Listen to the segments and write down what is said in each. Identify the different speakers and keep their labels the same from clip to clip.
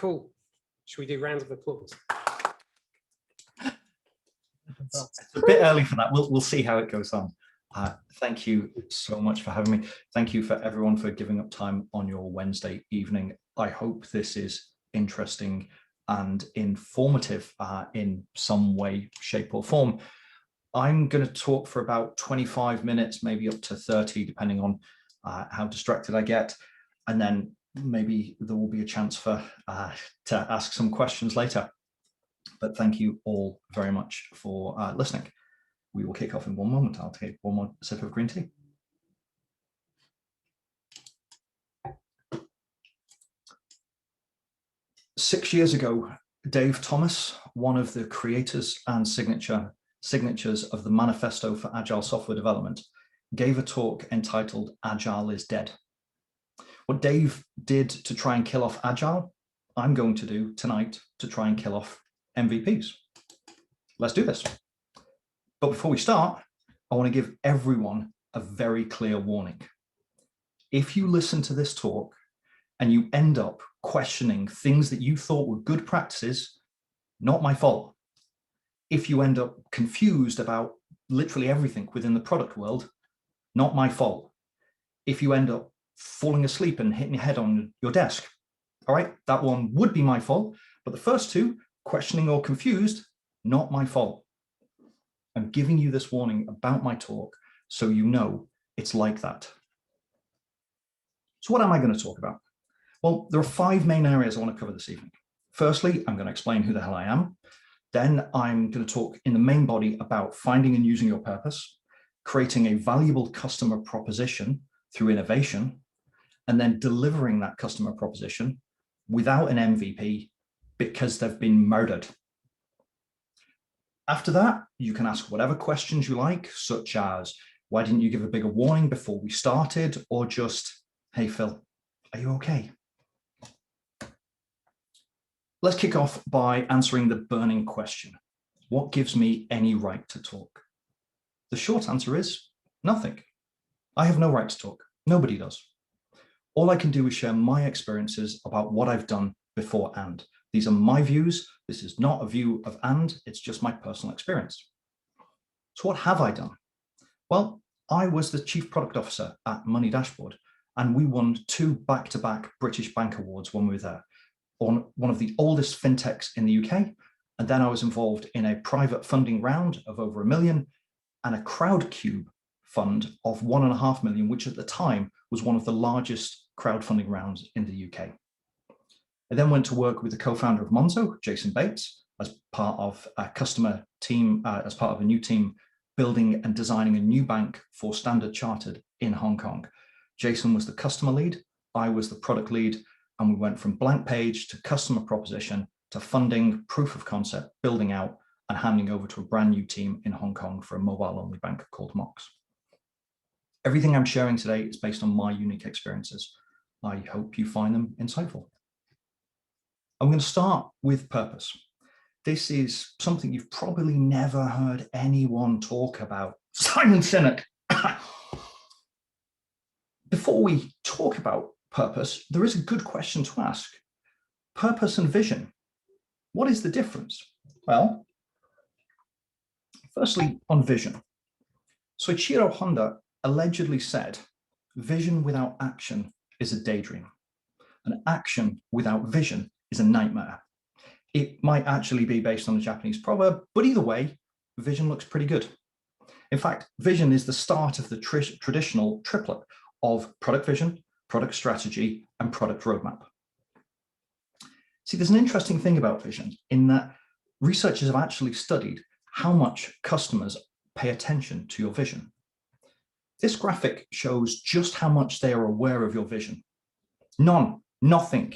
Speaker 1: Cool. Should we do rounds of applause?
Speaker 2: It's a bit early for that. We'll see how it goes on. Thank you so much for having me. Thank you for everyone for giving up time on your Wednesday evening. I hope this is interesting and informative in some way, shape or form. I'm going to talk for about 25 minutes, maybe up to 30, depending on how distracted I get. And then maybe there will be a chance for to ask some questions later. But thank you all very much for listening. We will kick off in one moment. I'll take one more sip of green tea. Six years ago, Dave Thomas, one of the creators and signatures of the Manifesto for Agile Software Development, gave a talk entitled Agile is Dead. What Dave did to try and kill off Agile, I'm going to do tonight to try and kill off MVPs. Let's do this. But before we start, I want to give everyone a very clear warning. If you listen to this talk and you end up questioning things that you thought were good practices, not my fault. If you end up confused about literally everything within the product world, not my fault. If you end up falling asleep and hitting your head on your desk, all right, that one would be my fault. But the first two, questioning or confused, not my fault. I'm giving you this warning about my talk so you know it's like that. So what am I going to talk about? Well, there are 5 main areas I want to cover this evening. Firstly, I'm going to explain who the hell I am. Then I'm going to talk in the main body about finding and using your purpose, creating a valuable customer proposition through innovation, and then delivering that customer proposition without an MVP because they've been murdered. After that, you can ask whatever questions you like, such as, why didn't you give a bigger warning before we started? Or just, hey, Phil, are you okay? Let's kick off by answering the burning question. What gives me any right to talk? The short answer is nothing. I have no right to talk. Nobody does. All I can do is share my experiences about what I've done before and. These are my views. This is not a view of and, it's just my personal experience. So what have I done? Well, I was the Chief Product Officer at Money Dashboard, and we won 2 back-to-back British Bank Awards when we were there, on one of the oldest fintechs in the UK. And then I was involved in a private funding round of over $1 million and a Crowdcube fund of $1.5 million, which at the time was one of the largest crowdfunding rounds in the UK. I then went to work with the co-founder of Monzo, Jason Bates, as part of a customer team, as part of a new team building and designing a new bank for Standard Chartered in Hong Kong. Jason was the customer lead, I was the product lead, and we went from blank page to customer proposition to funding, proof of concept, building out, and handing over to a brand new team in Hong Kong for a mobile-only bank called Mox. Everything I'm sharing today is based on my unique experiences. I hope you find them insightful. I'm going to start with purpose. This is something you've probably never heard anyone talk about. Simon Sinek. Before we talk about purpose, there is a good question to ask. Purpose and vision, what is the difference? Well, firstly, on vision. Soichiro Honda allegedly said, vision without action is a daydream. An action without vision is a nightmare. It might actually be based on a Japanese proverb, but either way, vision looks pretty good. In fact, vision is the start of the traditional triplet of product vision, product strategy, and product roadmap. See, there's an interesting thing about vision in that researchers have actually studied how much customers pay attention to your vision. This graphic shows just how much they are aware of your vision. None, nothing.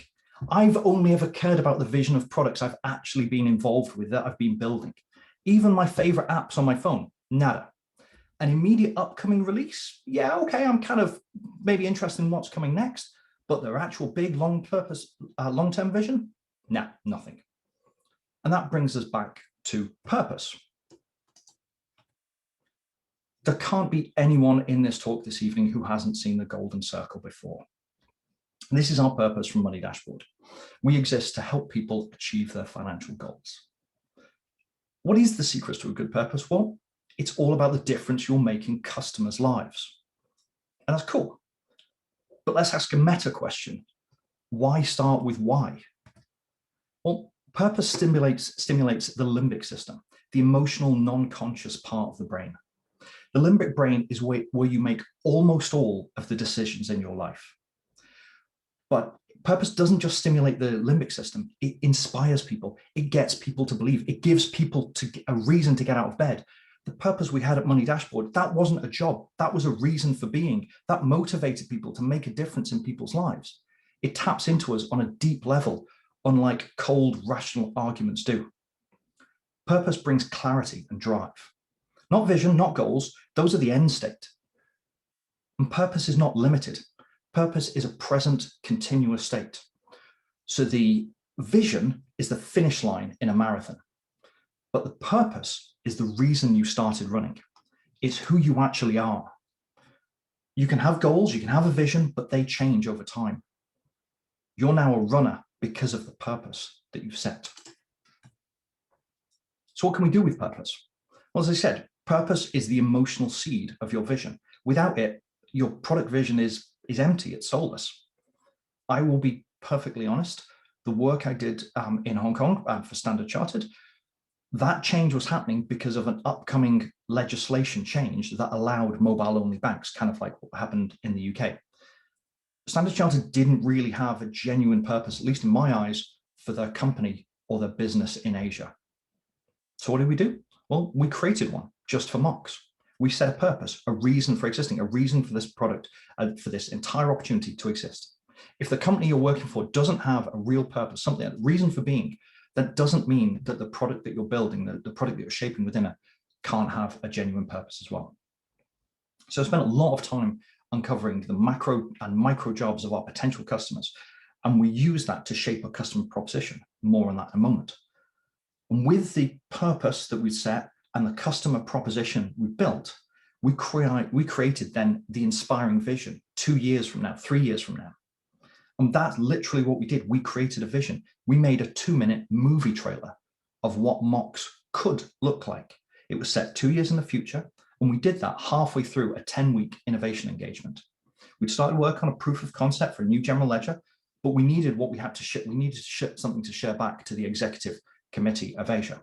Speaker 2: I've only ever cared about the vision of products I've actually been involved with, that I've been building. Even my favorite apps on my phone, nada. An immediate upcoming release, yeah, okay, I'm kind of maybe interested in what's coming next, but their actual big long-term vision, nah, nothing. And that brings us back to purpose. There can't be anyone in this talk this evening who hasn't seen the golden circle before. This is our purpose from Money Dashboard. We exist to help people achieve their financial goals. What is the secret to a good purpose? Well, it's all about the difference you'll make in customers' lives. And that's cool. But let's ask a meta question. Why start with why? Well, purpose stimulates the limbic system, the emotional, non-conscious part of the brain. The limbic brain is where you make almost all of the decisions in your life. But purpose doesn't just stimulate the limbic system, it inspires people, it gets people to believe, it gives people a reason to get out of bed. The purpose we had at Money Dashboard, that wasn't a job, that was a reason for being, that motivated people to make a difference in people's lives. It taps into us on a deep level, unlike cold, rational arguments do. Purpose brings clarity and drive. Not vision, not goals, those are the end state. And purpose is not limited. Purpose is a present, continuous state. So the vision is the finish line in a marathon, but the purpose is the reason you started running. It's who you actually are. You can have goals, you can have a vision, but they change over time. You're now a runner because of the purpose that you've set. So what can we do with purpose? Well, as I said, purpose is the emotional seed of your vision. Without it, your product vision is empty, it's soulless. I will be perfectly honest, the work I did in Hong Kong for Standard Chartered, that change was happening because of an upcoming legislation change that allowed mobile-only banks, kind of like what happened in the UK. Standard Chartered didn't really have a genuine purpose, at least in my eyes, for their company or their business in Asia. So what did we do? Well, we created one just for Mox. We set a purpose, a reason for existing, a reason for this product, for this entire opportunity to exist. If the company you're working for doesn't have a real purpose, something, a reason for being, that doesn't mean that the product that you're building, the product that you're shaping within it, can't have a genuine purpose as well. So I spent a lot of time uncovering the macro and micro jobs of our potential customers, and we use that to shape a customer proposition. More on that in a moment. And with the purpose that we set and the customer proposition we built, we created then the inspiring vision 2 years from now, 3 years from now. And that's literally what we did. We created a vision. We made a 2-minute movie trailer of what Mox could look like. It was set 2 years in the future, and we did that halfway through a 10-week innovation engagement. We'd started work on a proof of concept for a new general ledger, but we needed what we had to ship. We needed to ship something to share back to the executive committee of Asia.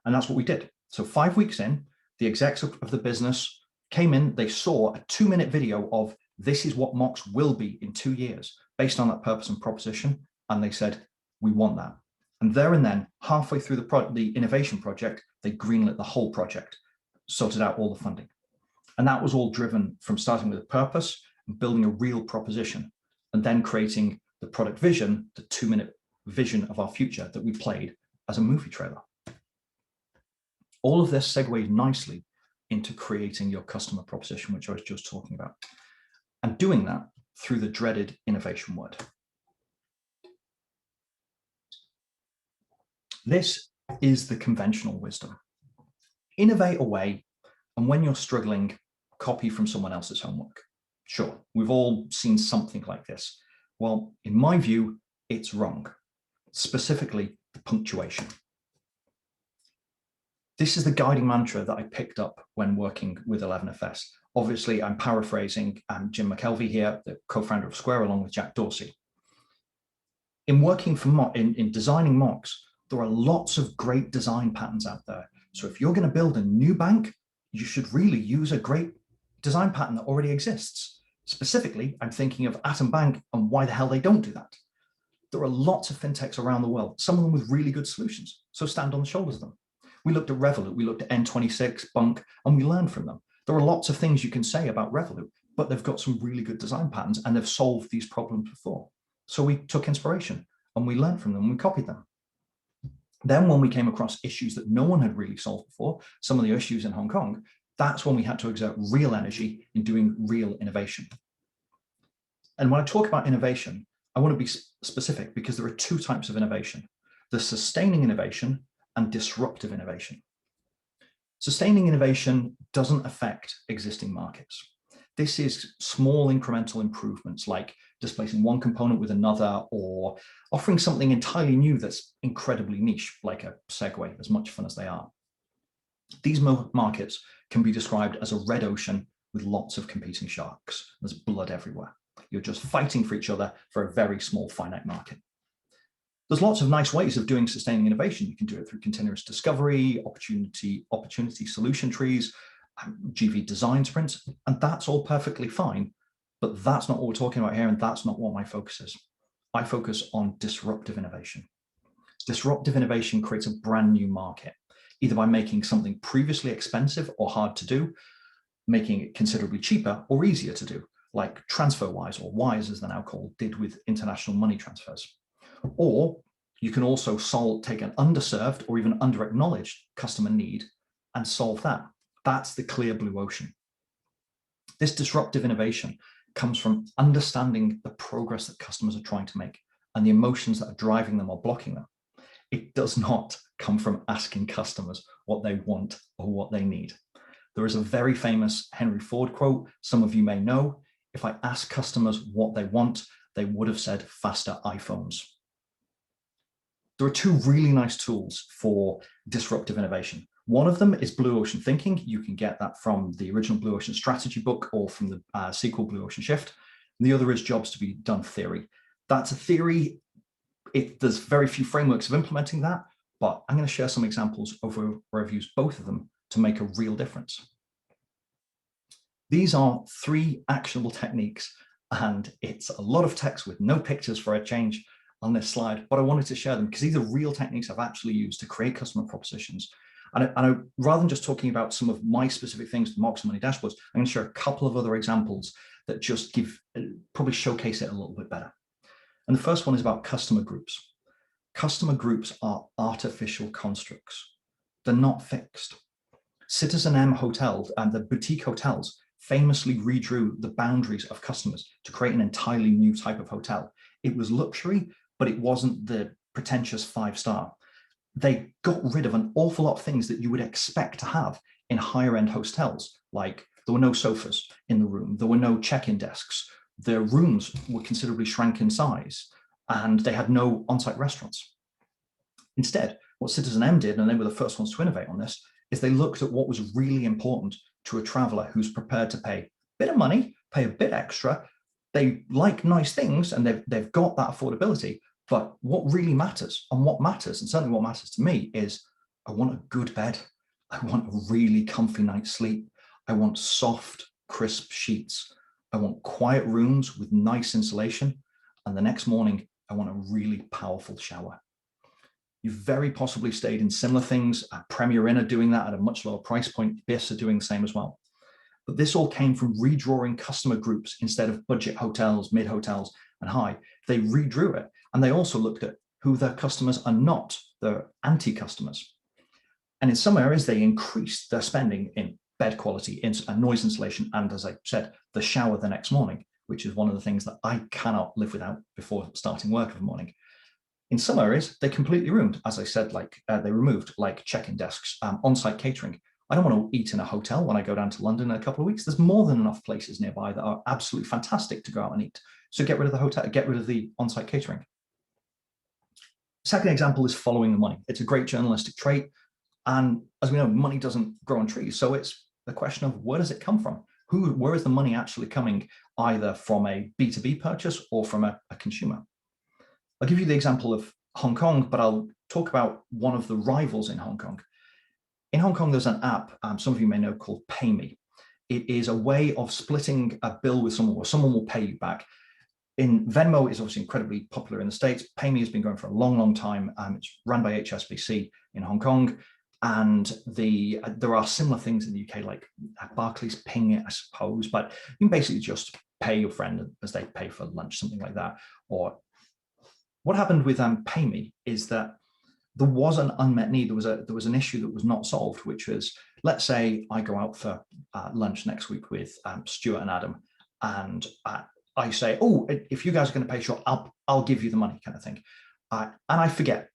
Speaker 2: And that's what we did. So 5 weeks in, the execs of the business came in, they saw a 2-minute video of this is what Mox will be in 2 years based on that purpose and proposition. And they said, we want that. And there and then, halfway through the innovation project, they greenlit the whole project, sorted out all the funding. And that was all driven from starting with a purpose and building a real proposition, and then creating the product vision, the 2-minute vision of our future that we played as a movie trailer. All of this segues nicely into creating your customer proposition, which I was just talking about, and doing that through the dreaded innovation word. This is the conventional wisdom. Innovate away, and when you're struggling, copy from someone else's homework. Sure, we've all seen something like this. Well, in my view, it's wrong, specifically the punctuation. This is the guiding mantra that I picked up when working with 11FS. Obviously, I'm paraphrasing Jim McKelvey here, the co-founder of Square, along with Jack Dorsey. In working for in designing Mox, there are lots of great design patterns out there. So if you're going to build a new bank, you should really use a great design pattern that already exists. Specifically, I'm thinking of Atom Bank and why the hell they don't do that. There are lots of fintechs around the world, some of them with really good solutions. So stand on the shoulders of them. We looked at Revolut, we looked at N26, Bunk, and we learned from them. There are lots of things you can say about Revolut, but they've got some really good design patterns and they've solved these problems before. So we took inspiration and we learned from them, we copied them. Then when we came across issues that no one had really solved before, some of the issues in Hong Kong, that's when we had to exert real energy in doing real innovation. And when I talk about innovation, I want to be specific because there are two types of innovation: the sustaining innovation and disruptive innovation. Sustaining innovation doesn't affect existing markets. This is small incremental improvements like displacing one component with another or offering something entirely new that's incredibly niche, like a Segway, as much fun as they are. These markets can be described as a red ocean with lots of competing sharks. There's blood everywhere. You're just fighting for each other for a very small finite market. There's lots of nice ways of doing sustaining innovation. You can do it through continuous discovery, opportunity solution trees, GV design sprints, and that's all perfectly fine. But that's not what we're talking about here, and that's not what my focus is. I focus on disruptive innovation. Disruptive innovation creates a brand new market, either by making something previously expensive or hard to do, making it considerably cheaper or easier to do, like TransferWise, or WISE as they're now called, did with international money transfers. Or you can also take an underserved or even underacknowledged customer need and solve that. That's the clear blue ocean. This disruptive innovation comes from understanding the progress that customers are trying to make and the emotions that are driving them or blocking them. It does not come from asking customers what they want or what they need. There is a very famous Henry Ford quote, some of you may know: if I asked customers what they want, they would have said faster iPhones. There are two really nice tools for disruptive innovation. One of them is Blue Ocean Thinking. You can get that from the original Blue Ocean Strategy book or from the sequel Blue Ocean Shift. And the other is Jobs to be Done Theory. That's a theory. There's very few frameworks of implementing that, but I'm going to share some examples of where I've used both of them to make a real difference. These are 3 actionable techniques, and it's a lot of text with no pictures for a change on this slide, but I wanted to share them because these are real techniques I've actually used to create customer propositions. And rather than just talking about some of my specific things, the Marks and Money dashboards, I'm going to share a couple of other examples that just probably showcase it a little bit better. And the first one is about customer groups. Customer groups are artificial constructs. They're not fixed. Citizen M hotels and the boutique hotels famously redrew the boundaries of customers to create an entirely new type of hotel. It was luxury, but it wasn't the pretentious 5-star. They got rid of an awful lot of things that you would expect to have in higher end hotels, like there were no sofas in the room, there were no check-in desks, their rooms were considerably shrank in size, and they had no on-site restaurants. Instead, what Citizen M did, and they were the first ones to innovate on this, is they looked at what was really important to a traveler who's prepared to pay a bit of money, pay a bit extra. They like nice things and they've got that affordability, but what really matters, and what matters, and certainly what matters to me, is I want a good bed. I want a really comfy night's sleep. I want soft, crisp sheets. I want quiet rooms with nice insulation. And the next morning, I want a really powerful shower. You've very possibly stayed in similar things. Premier Inn are doing that at a much lower price point. BIS are doing the same as well. But this all came from redrawing customer groups instead of budget hotels, mid hotels, and high. They redrew it. And they also looked at who their customers are not, their anti-customers. And in some areas, they increased their spending in bed quality, in noise insulation, and as I said, the shower the next morning, which is one of the things that I cannot live without before starting work of the morning. In some areas, they completely ruined, as I said, they removed like check-in desks, on-site catering. I don't want to eat in a hotel when I go down to London in a couple of weeks. There's more than enough places nearby that are absolutely fantastic to go out and eat. So get rid of the hotel, get rid of the on-site catering. Second example is following the money. It's a great journalistic trait. And as we know, money doesn't grow on trees. So it's the question of where does it come from? Where is the money actually coming, either from a B2B purchase or from a consumer? I'll give you the example of Hong Kong, but I'll talk about one of the rivals in Hong Kong. In Hong Kong, there's an app, some of you may know, called PayMe. It is a way of splitting a bill with someone, or someone will pay you back. Venmo is obviously incredibly popular in the States. PayMe has been going for a long, long time. It's run by HSBC in Hong Kong. And there are similar things in the UK, like Barclays Ping, I suppose, but you can basically just pay your friend as they pay for lunch, something like that. Or what happened with PayMe is that there was an unmet need. There was an issue that was not solved, which was, let's say I go out for lunch next week with Stuart and Adam, and I say, oh, if you guys are going to pay short, I'll give you the money, kind of thing. And I forget.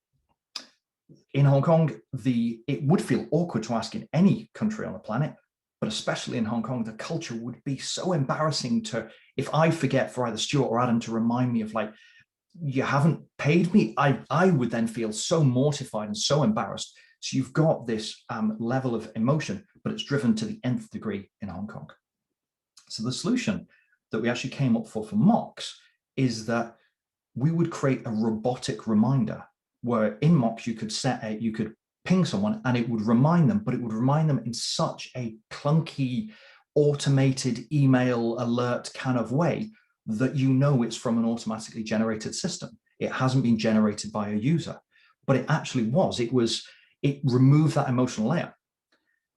Speaker 2: In Hong Kong, it would feel awkward to ask in any country on the planet, but especially in Hong Kong, the culture would be so embarrassing to, if I forget for either Stuart or Adam to remind me of like, you haven't paid me, I would then feel so mortified and so embarrassed. So you've got this level of emotion, but it's driven to the nth degree in Hong Kong. So the solution that we actually came up for Mox is that we would create a robotic reminder where in Mox you could ping someone and it would remind them, but it would remind them in such a clunky, automated email alert kind of way that you know it's from an automatically generated system. It hasn't been generated by a user, but it actually was. It removed that emotional layer.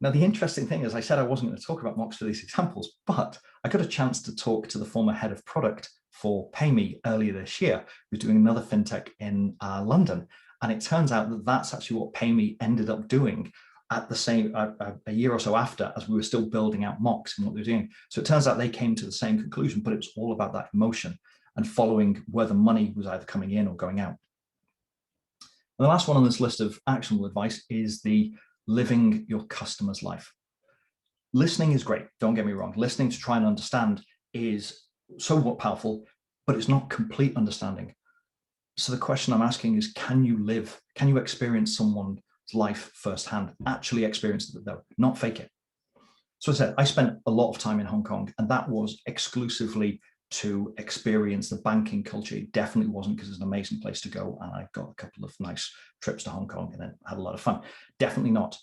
Speaker 2: Now, the interesting thing is I said I wasn't going to talk about Mox for these examples, but I got a chance to talk to the former head of product for PayMe earlier this year, who's doing another fintech in London. And it turns out that that's actually what PayMe ended up doing at the same, a year or so after, as we were still building out Mox and what they were doing. So it turns out they came to the same conclusion, but it was all about that emotion and following where the money was either coming in or going out. And the last one on this list of actionable advice is the living your customer's life. Listening is great, don't get me wrong. Listening to try and understand is so powerful, but it's not complete understanding. So the question I'm asking is, can you experience someone's life firsthand, actually experience it though, not fake it? So I said, I spent a lot of time in Hong Kong, and that was exclusively to experience the banking culture. It definitely wasn't because it's an amazing place to go. And I got a couple of nice trips to Hong Kong and then had a lot of fun. Definitely not.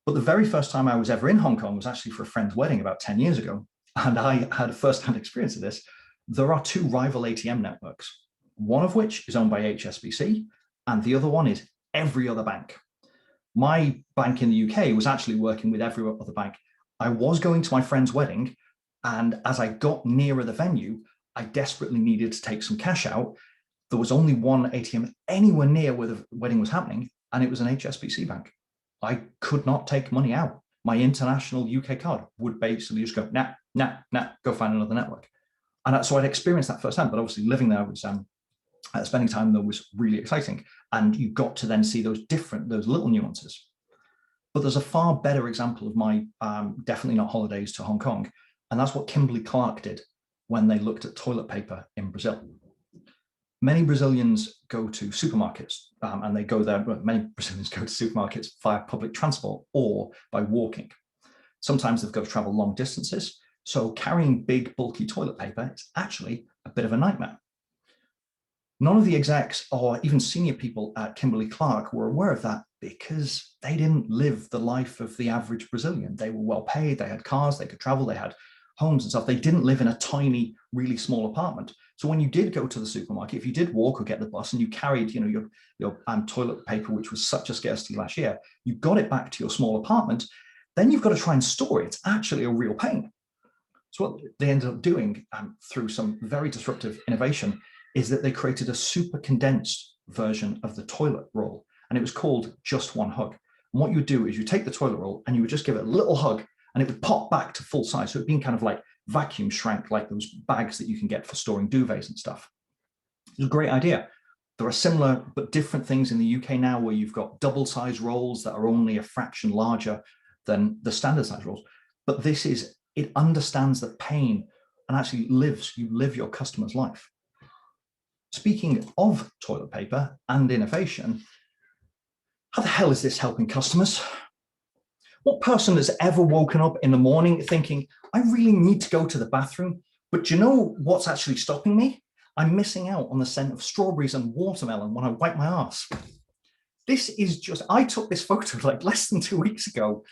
Speaker 2: But the very first time I was ever in Hong Kong was actually for a friend's wedding about 10 years ago. And I had a first-hand experience of this. There are two rival ATM networks, one of which is owned by HSBC, and the other one is every other bank. My bank in the UK was actually working with every other bank. I was going to my friend's wedding, and as I got nearer the venue, I desperately needed to take some cash out. There was only one ATM anywhere near where the wedding was happening, and it was an HSBC bank. I could not take money out. My international UK card would basically just go, nah, go find another network. And so I'd experienced that firsthand, but obviously living there was, spending time there was really exciting. And you got to then see those little nuances. But there's a far better example of my definitely not holidays to Hong Kong. And that's what Kimberly-Clark did when they looked at toilet paper in Brazil. Many Brazilians go to supermarkets and they go there, but many Brazilians go to supermarkets via public transport or by walking. Sometimes they've got to travel long distances. So carrying big, bulky toilet paper is actually a bit of a nightmare. None of the execs or even senior people at Kimberly-Clark were aware of that because they didn't live the life of the average Brazilian. They were well paid, they had cars, they could travel, they had homes and stuff. They didn't live in a tiny, really small apartment. So when you did go to the supermarket, if you did walk or get the bus and you carried, your toilet paper, which was such a scarcity last year, you got it back to your small apartment, then you've got to try and store it. It's actually a real pain. So what they ended up doing through some very disruptive innovation is that they created a super condensed version of the toilet roll, and it was called Just One Hug. And what you would do is you take the toilet roll and you would just give it a little hug, and it would pop back to full size. So it'd been kind of like vacuum shrank, like those bags that you can get for storing duvets and stuff. It was a great idea. There are similar but different things in the UK now where you've got double size rolls that are only a fraction larger than the standard size rolls. But it understands the pain and actually you live your customer's life. Speaking of toilet paper and innovation, how the hell is this helping customers? What person has ever woken up in the morning thinking, I really need to go to the bathroom, but do you know what's actually stopping me? I'm missing out on the scent of strawberries and watermelon when I wipe my ass. This is just, I took this photo like less than 2 weeks ago.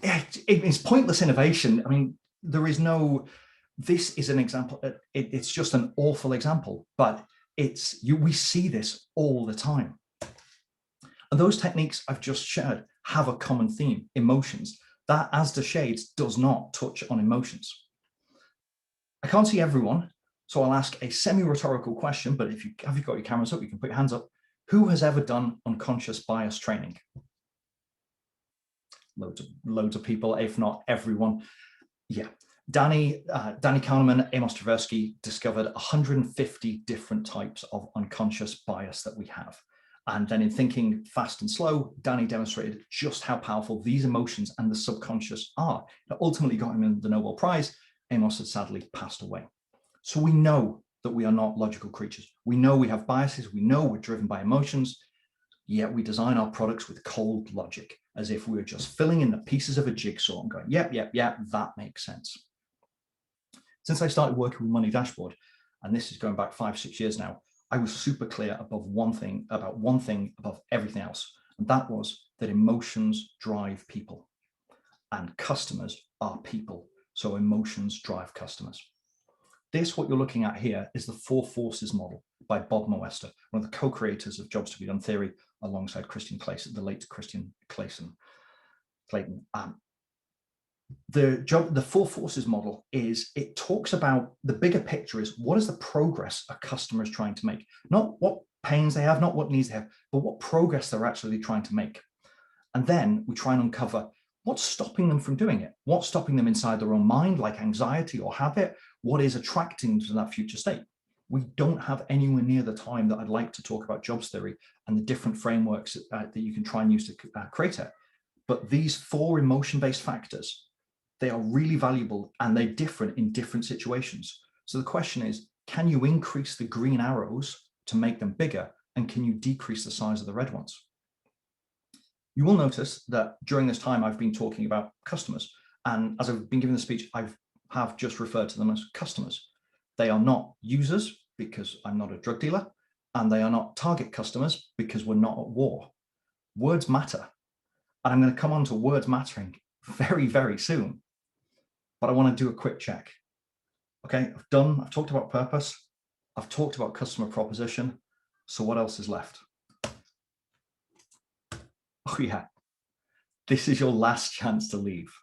Speaker 2: It's pointless innovation. I mean, this is an example. It's just an awful example, but we see this all the time. And those techniques I've just shared have a common theme, emotions. That, as the shades, does not touch on emotions. I can't see everyone, so I'll ask a semi-rhetorical question, but if you got your cameras up, you can put your hands up. Who has ever done unconscious bias training? Loads of people, if not everyone. Yeah. Danny Kahneman, Amos Tversky discovered 150 different types of unconscious bias that we have. And then in Thinking Fast and Slow, Danny demonstrated just how powerful these emotions and the subconscious are. It ultimately got him the Nobel Prize. Amos had sadly passed away. So we know that we are not logical creatures. We know we have biases. We know we're driven by emotions, yet we design our products with cold logic, as if we were just filling in the pieces of a jigsaw and going, yep, that makes sense. Since I started working with Money Dashboard, and this is going back 5-6 years now, I was super clear about one thing above everything else. And that was that emotions drive people and customers are people. So emotions drive customers. What you're looking at here is the 4 forces model by Bob Moester, one of the co-creators of Jobs to be Done theory, alongside Christian Clayton, the late Christian Clayton. The 4 forces model it talks about the bigger picture is what is the progress a customer is trying to make, not what pains they have, not what needs they have, but what progress they're actually trying to make. And then we try and uncover what's stopping them from doing it, what's stopping them inside their own mind, like anxiety or habit, what is attracting them to that future state. We don't have anywhere near the time that I'd like to talk about jobs theory and the different frameworks that you can try and use to create it. But these 4 emotion-based factors, they are really valuable and they're different in different situations. So the question is, can you increase the green arrows to make them bigger? And can you decrease the size of the red ones? You will notice that during this time, I've been talking about customers. And as I've been giving the speech, I have just referred to them as customers. They are not users because I'm not a drug dealer, and they are not target customers because we're not at war. Words matter. And I'm going to come on to words mattering very, very soon. But I want to do a quick check. Okay, I've talked about purpose. I've talked about customer proposition. So what else is left? Oh yeah, this is your last chance to leave.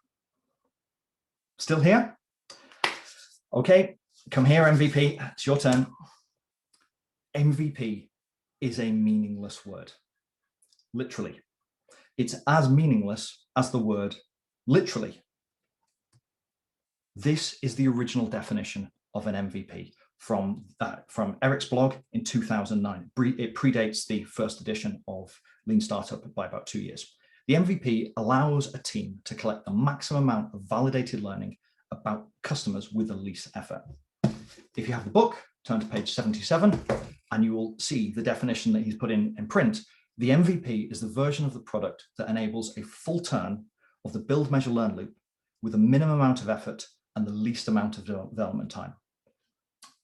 Speaker 2: Still here? Okay, come here, MVP. It's your turn. MVP is a meaningless word. Literally. It's as meaningless as the word literally. This is the original definition of an MVP from Eric's blog in 2009. It predates the first edition of Lean Startup by about 2 years. The MVP allows a team to collect the maximum amount of validated learning about customers with the least effort. If you have the book, turn to page 77, and you will see the definition that he's put in print. The MVP is the version of the product that enables a full turn of the build, measure, learn loop with a minimum amount of effort and the least amount of development time.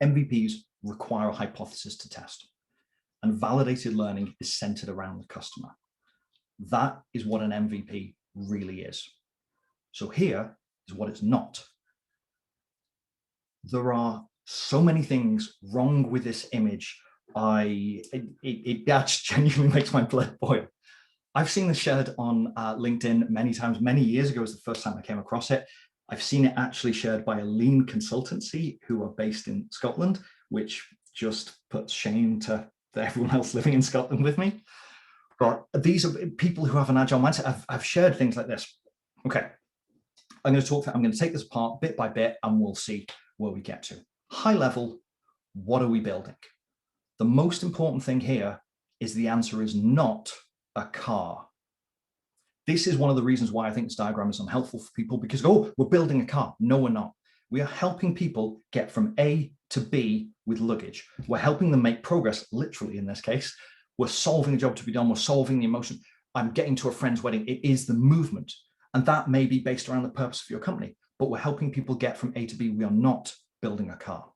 Speaker 2: MVPs require a hypothesis to test, and validated learning is centered around the customer. That is what an MVP really is. So here is what it's not. There are so many things wrong with this image. It genuinely makes my blood boil. I've seen this shared on LinkedIn many times. Many years ago was the first time I came across it. I've seen it actually shared by a lean consultancy who are based in Scotland, which just puts shame to everyone else living in Scotland with me. But these are people who have an agile mindset. I've shared things like this. Okay, I'm going to take this apart bit by bit, and we'll see where we get to. High level, what are we building? The most important thing here is the answer is not a car. This is one of the reasons why I think this diagram is unhelpful for people, because, oh, we're building a car. No, we're not. We are helping people get from A to B with luggage. We're helping them make progress, literally in this case. We're solving the job to be done. We're solving the emotion. I'm getting to a friend's wedding. It is the movement. And that may be based around the purpose of your company, but we're helping people get from A to B. We are not building a car.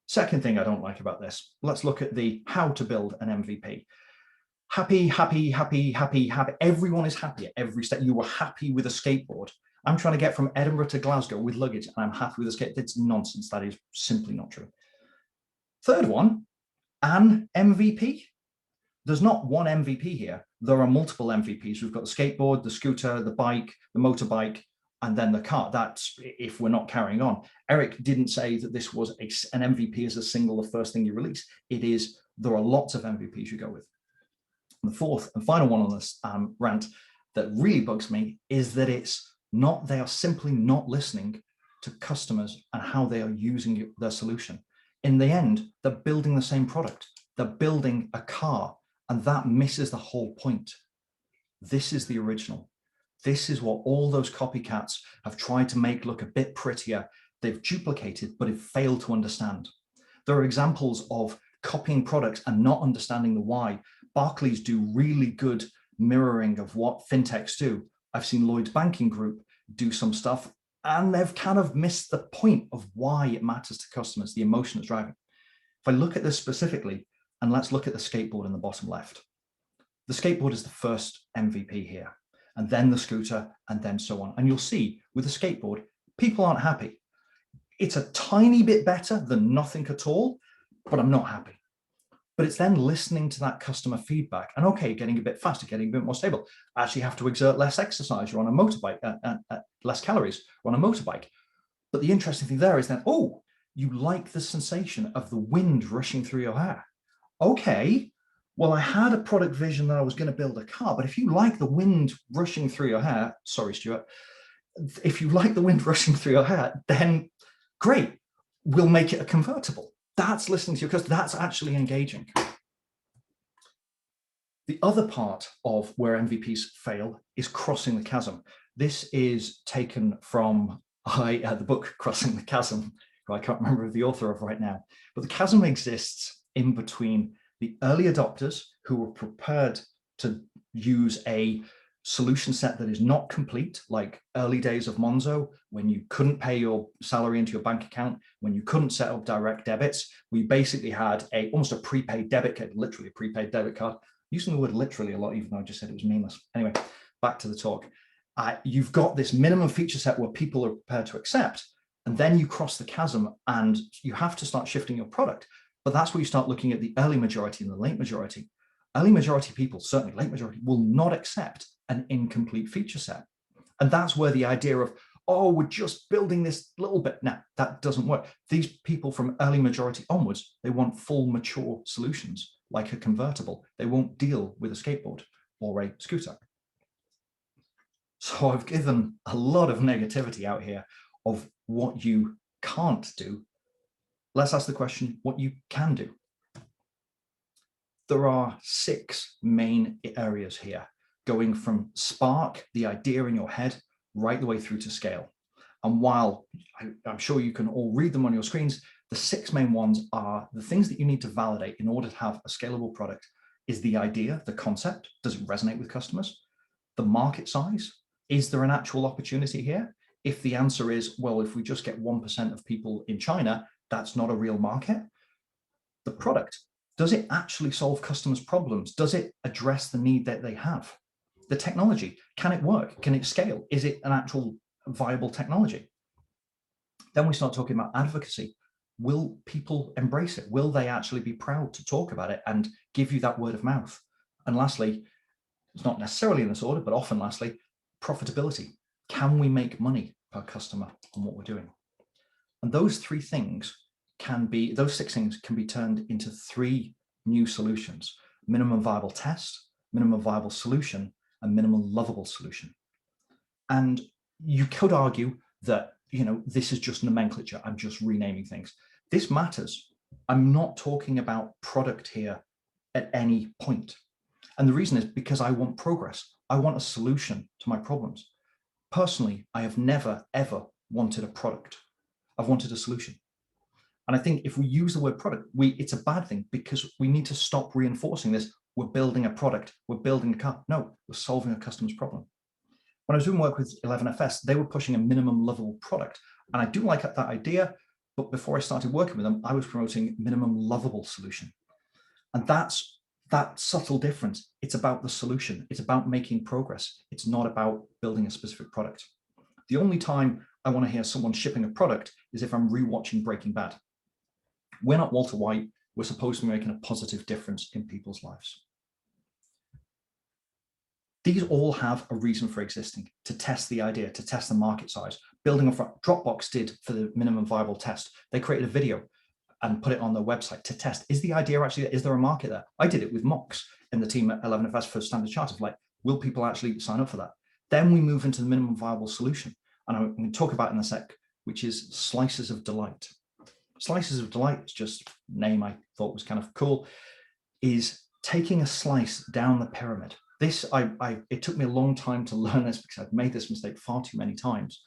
Speaker 2: Second thing I don't like about this, let's look at the how to build an MVP. Happy, happy, happy, happy, happy. Everyone is happy at every step. You were happy with a skateboard. I'm trying to get from Edinburgh to Glasgow with luggage, and I'm happy with a skateboard. It's nonsense. That is simply not true. Third one, an MVP. There's not one MVP here. There are multiple MVPs. We've got the skateboard, the scooter, the bike, the motorbike, and then the car. That's if we're not carrying on. Eric didn't say that this was an MVP as a single, the first thing you release. It is, there are lots of MVPs you go with. And the fourth and final one on this rant that really bugs me is that it's not, they are simply not listening to customers and how they are using their solution. In the end, they're building the same product. They're building a car, And that misses the whole point. This is the original. This is what all those copycats have tried to make look a bit prettier. They've duplicated, but have failed to understand. There are examples of copying products and not understanding the why. Barclays do really good mirroring of what fintechs do. I've seen Lloyds Banking Group do some stuff, and they've kind of missed the point of why it matters to customers, the emotion that's driving. If I look at this specifically, and let's look at the skateboard in the bottom left. The skateboard is the first MVP here, and then the scooter, and then so on. And you'll see with the skateboard, people aren't happy. It's a tiny bit better than nothing at all, but I'm not happy. But it's then listening to that customer feedback and okay, getting a bit faster, getting a bit more stable. I actually have to exert less exercise. You're on a motorbike, less calories, you're on a motorbike. But the interesting thing there is that, oh, you like the sensation of the wind rushing through your hair. Okay, well, I had a product vision that I was going to build a car, but if you like the wind rushing through your hair, sorry, Stuart, if you like the wind rushing through your hair, then great, we'll make it a convertible. That's listening to your customer, that's actually engaging. The other part of where MVPs fail is crossing the chasm. This is taken from the book Crossing the Chasm, who I can't remember the author of right now, but the chasm exists in between the early adopters who were prepared to use a solution set that is not complete, like early days of Monzo, when you couldn't pay your salary into your bank account, when you couldn't set up direct debits. We basically had almost a prepaid debit card, literally a prepaid debit card. Using the word literally a lot, even though I just said it was meaningless. Anyway, back to the talk. You've got this minimum feature set where people are prepared to accept, and then you cross the chasm and you have to start shifting your product. But that's where you start looking at the early majority and the late majority. Early majority people, certainly late majority, will not accept an incomplete feature set. And that's where the idea of, oh, we're just building this little bit. No, that doesn't work. These people from early majority onwards, they want full mature solutions like a convertible. They won't deal with a skateboard or a scooter. So I've given a lot of negativity out here of what you can't do. Let's ask the question, what you can do. There are 6 main areas here, going from spark, the idea in your head, right the way through to scale. And while I'm sure you can all read them on your screens, the 6 main ones are the things that you need to validate in order to have a scalable product is the idea, the concept. Does it resonate with customers? The market size. Is there an actual opportunity here? If the answer is, well, if we just get 1% of people in China, that's not a real market. The product. Does it actually solve customers' problems? Does it address the need that they have? The technology, can it work? Can it scale? Is it an actual viable technology? Then we start talking about advocacy. Will people embrace it? Will they actually be proud to talk about it and give you that word of mouth? And lastly, it's not necessarily in this order, but often lastly, profitability. Can we make money per customer on what we're doing? And those 3 things those 6 things can be turned into 3 new solutions: minimum viable test, minimum viable solution, and minimum lovable solution. And you could argue that, this is just nomenclature. I'm just renaming things. This matters. I'm not talking about product here at any point. And the reason is because I want progress. I want a solution to my problems. Personally, I have never, ever wanted a product. I've wanted a solution. And I think if we use the word product, it's a bad thing because we need to stop reinforcing this. We're building a product, we're building a car. No, we're solving a customer's problem. When I was doing work with 11FS, they were pushing a minimum lovable product. And I do like that idea, but before I started working with them, I was promoting minimum lovable solution. And that's that subtle difference. It's about the solution. It's about making progress. It's not about building a specific product. The only time I want to hear someone shipping a product is if I'm rewatching Breaking Bad. We're not Walter White. We're supposed to be making a positive difference in people's lives. These all have a reason for existing, to test the idea, to test the market size. Building a Dropbox did for the minimum viable test. They created a video and put it on their website to test. Is the idea actually, is there a market there? I did it with Mox and the team at 11FS for Standard Chartered. Like, will people actually sign up for that? Then we move into the minimum viable solution. And I'm going to talk about in a sec, which is Slices of Delight. Slices of Delight is just a name I thought was kind of cool, is taking a slice down the pyramid. This, it took me a long time to learn this because I've made this mistake far too many times,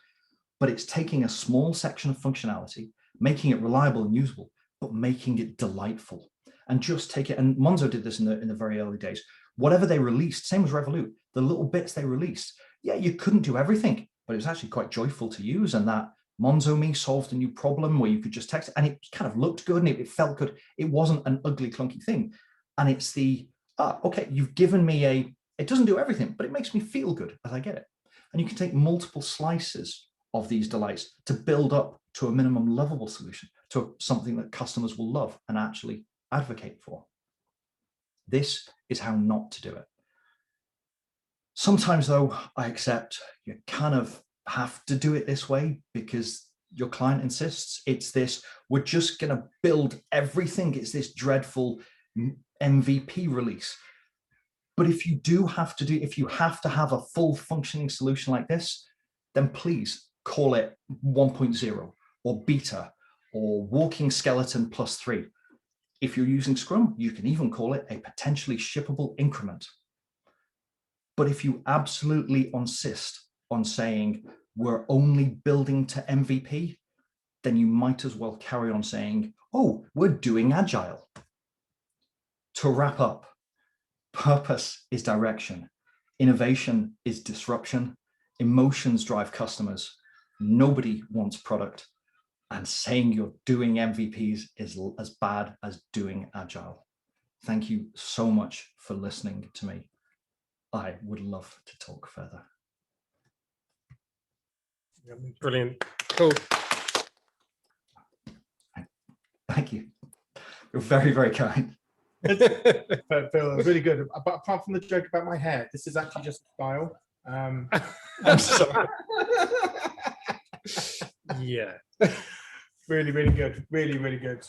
Speaker 2: but it's taking a small section of functionality, making it reliable and usable, but making it delightful. And just take it, and Monzo did this in the very early days. Whatever they released, same as Revolut, the little bits they released, yeah, you couldn't do everything, but it was actually quite joyful to use. And that Monzo Me solved a new problem where you could just text, and it kind of looked good and it felt good. It wasn't an ugly, clunky thing. And it's the, okay, you've given me it doesn't do everything, but it makes me feel good as I get it. And you can take multiple slices of these delights to build up to a minimum lovable solution, to something that customers will love and actually advocate for. This is how not to do it. Sometimes, though, I accept you kind of have to do it this way because your client insists. It's this, we're just going to build everything. It's this dreadful MVP release. But if you have to have a full functioning solution like this, then please call it 1.0 or beta or walking skeleton +3. If you're using Scrum, you can even call it a potentially shippable increment. But if you absolutely insist on saying we're only building to MVP, then you might as well carry on saying, oh, we're doing Agile. To wrap up, purpose is direction. Innovation is disruption. Emotions drive customers. Nobody wants product. And saying you're doing MVPs is as bad as doing Agile. Thank you so much for listening to me. I would love to talk further.
Speaker 1: Brilliant. Cool.
Speaker 2: Thank you. You're very, very kind.
Speaker 3: Phil, it was really good. But apart from the joke about my hair, this is actually just style.
Speaker 2: I'm sorry.
Speaker 1: Yeah.
Speaker 3: Really, really good. Really, really good.